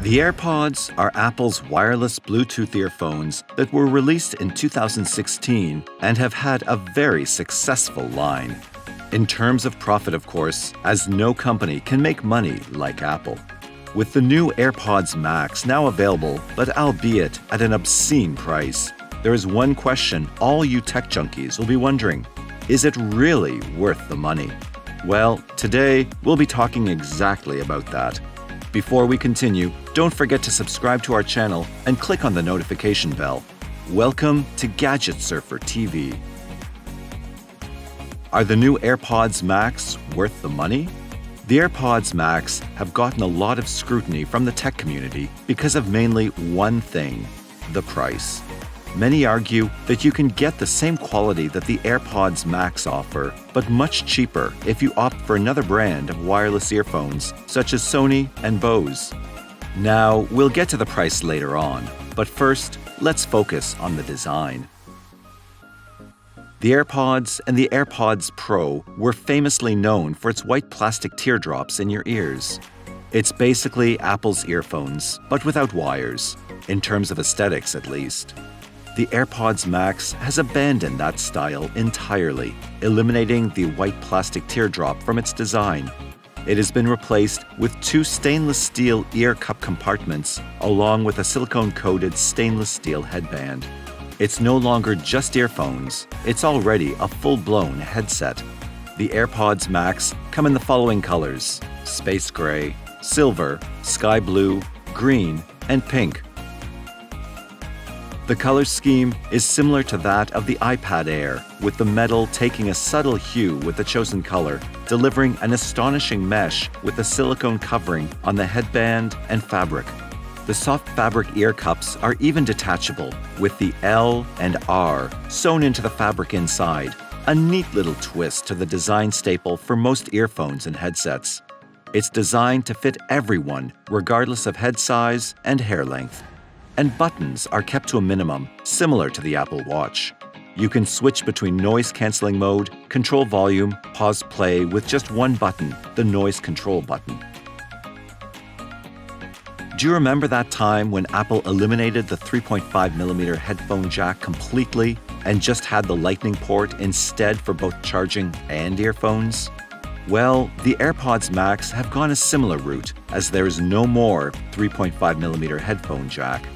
The AirPods are Apple's wireless Bluetooth earphones that were released in 2016 and have had a very successful line. In terms of profit, of course, as no company can make money like Apple. With the new AirPods Max now available, but albeit at an obscene price, there is one question all you tech junkies will be wondering: is it really worth the money? Well, today we'll be talking exactly about that. Before we continue, don't forget to subscribe to our channel and click on the notification bell. Welcome to Gadget Surfer TV. Are the new AirPods Max worth the money? The AirPods Max have gotten a lot of scrutiny from the tech community because of mainly one thing: the price. Many argue that you can get the same quality that the AirPods Max offer, but much cheaper if you opt for another brand of wireless earphones, such as Sony and Bose. Now, we'll get to the price later on, but first, let's focus on the design. The AirPods and the AirPods Pro were famously known for its white plastic teardrops in your ears. It's basically Apple's earphones, but without wires, in terms of aesthetics at least. The AirPods Max has abandoned that style entirely, eliminating the white plastic teardrop from its design. It has been replaced with two stainless steel ear cup compartments, along with a silicone-coated stainless steel headband. It's no longer just earphones, it's already a full-blown headset. The AirPods Max come in the following colors: space gray, silver, sky blue, green, and pink. The color scheme is similar to that of the iPad Air, with the metal taking a subtle hue with the chosen color, delivering an astonishing mesh with the silicone covering on the headband and fabric. The soft fabric ear cups are even detachable, with the L and R sewn into the fabric inside, a neat little twist to the design staple for most earphones and headsets. It's designed to fit everyone, regardless of head size and hair length. And buttons are kept to a minimum, similar to the Apple Watch. You can switch between noise-canceling mode, control volume, pause play with just one button, the noise control button. Do you remember that time when Apple eliminated the 3.5mm headphone jack completely and just had the Lightning port instead for both charging and earphones? Well, the AirPods Max have gone a similar route, as there is no more 3.5mm headphone jack.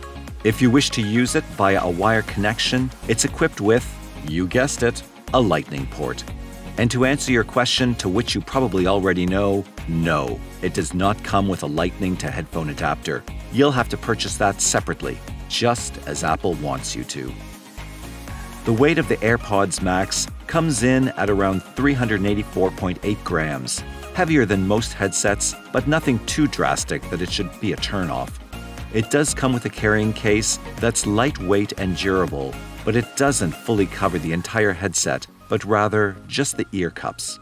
If you wish to use it via a wire connection, it's equipped with, you guessed it, a Lightning port. And to answer your question, to which you probably already know, no, it does not come with a Lightning to headphone adapter. You'll have to purchase that separately, just as Apple wants you to. The weight of the AirPods Max comes in at around 384.8 grams, heavier than most headsets, but nothing too drastic that it should be a turn-off. It does come with a carrying case that's lightweight and durable, but it doesn't fully cover the entire headset, but rather just the ear cups.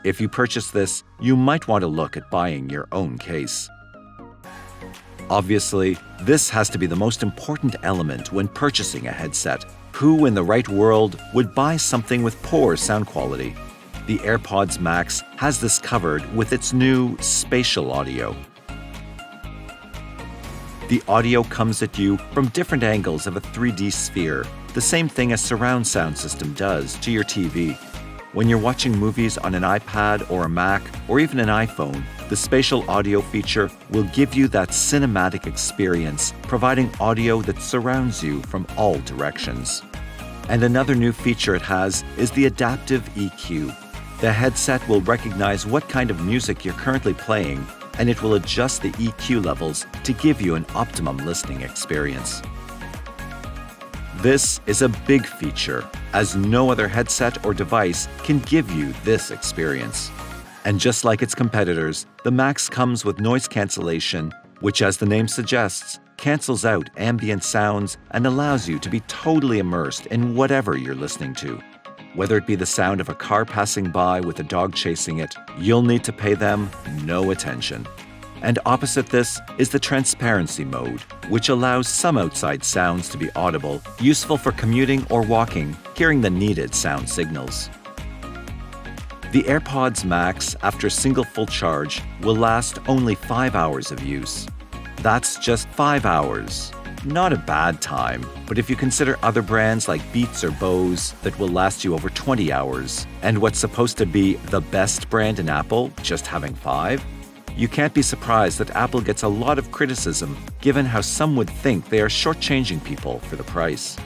If you purchase this, you might want to look at buying your own case. Obviously, this has to be the most important element when purchasing a headset. Who in the right world would buy something with poor sound quality? The AirPods Max has this covered with its new Spatial audio. The audio comes at you from different angles of a 3D sphere, the same thing a surround sound system does to your TV. When you're watching movies on an iPad or a Mac or even an iPhone, the Spatial audio feature will give you that cinematic experience, providing audio that surrounds you from all directions. And another new feature it has is the adaptive EQ. The headset will recognize what kind of music you're currently playing, and it will adjust the EQ levels to give you an optimum listening experience. This is a big feature, as no other headset or device can give you this experience. And just like its competitors, the Max comes with noise cancellation, which, as the name suggests, cancels out ambient sounds and allows you to be totally immersed in whatever you're listening to. Whether it be the sound of a car passing by with a dog chasing it, you'll need to pay them no attention. And opposite this is the transparency mode, which allows some outside sounds to be audible, useful for commuting or walking, hearing the needed sound signals. The AirPods Max, after a single full charge, will last only 5 hours of use. That's just 5 hours. Not a bad time, but if you consider other brands like Beats or Bose that will last you over 20 hours, and what's supposed to be the best brand in Apple just having 5, you can't be surprised that Apple gets a lot of criticism given how some would think they are shortchanging people for the price.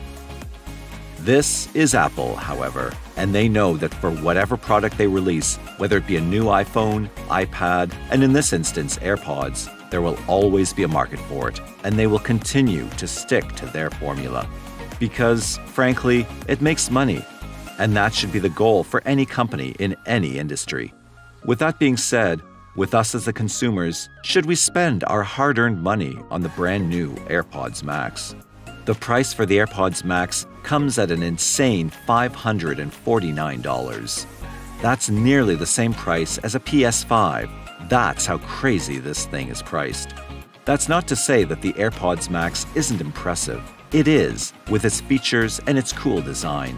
This is Apple, however, and they know that for whatever product they release, whether it be a new iPhone, iPad, and in this instance, AirPods, there will always be a market for it, and they will continue to stick to their formula. Because, frankly, it makes money, and that should be the goal for any company in any industry. With that being said, with us as the consumers, should we spend our hard-earned money on the brand new AirPods Max? The price for the AirPods Max comes at an insane $549. That's nearly the same price as a PS5. That's how crazy this thing is priced. That's not to say that the AirPods Max isn't impressive. It is, with its features and its cool design.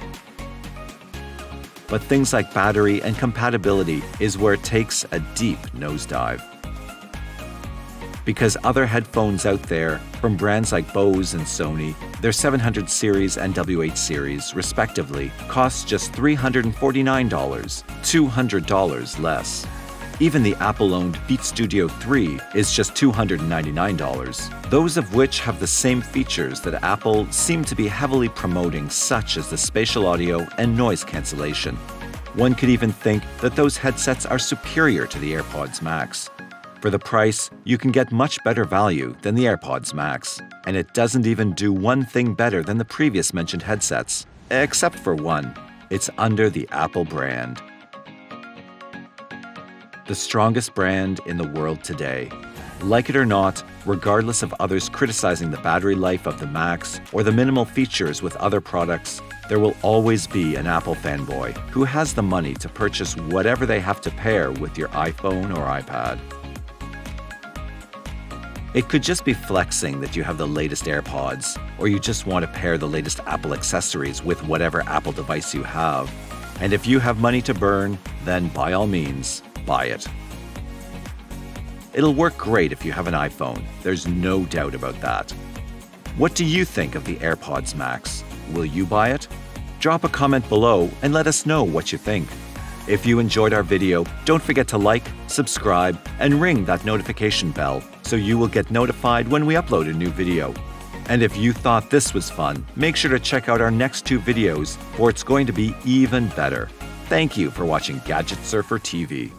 But things like battery and compatibility is where it takes a deep nosedive. Because other headphones out there, from brands like Bose and Sony, their 700 series and W8 series, respectively, cost just $349, $200 less. Even the Apple-owned Beats Studio 3 is just $299, those of which have the same features that Apple seem to be heavily promoting, such as the spatial audio and noise cancellation. One could even think that those headsets are superior to the AirPods Max. For the price, you can get much better value than the AirPods Max, and it doesn't even do one thing better than the previous mentioned headsets, except for one. It's under the Apple brand. The strongest brand in the world today. Like it or not, regardless of others criticizing the battery life of the Max or the minimal features with other products, there will always be an Apple fanboy who has the money to purchase whatever they have to pair with your iPhone or iPad. It could just be flexing that you have the latest AirPods, or you just want to pair the latest Apple accessories with whatever Apple device you have. And if you have money to burn, then by all means, buy it. It'll work great if you have an iPhone, there's no doubt about that. What do you think of the AirPods Max? Will you buy it? Drop a comment below and let us know what you think. If you enjoyed our video, don't forget to like, subscribe, and ring that notification bell so you will get notified when we upload a new video. And if you thought this was fun, make sure to check out our next 2 videos, for it's going to be even better. Thank you for watching Gadget Surfer TV.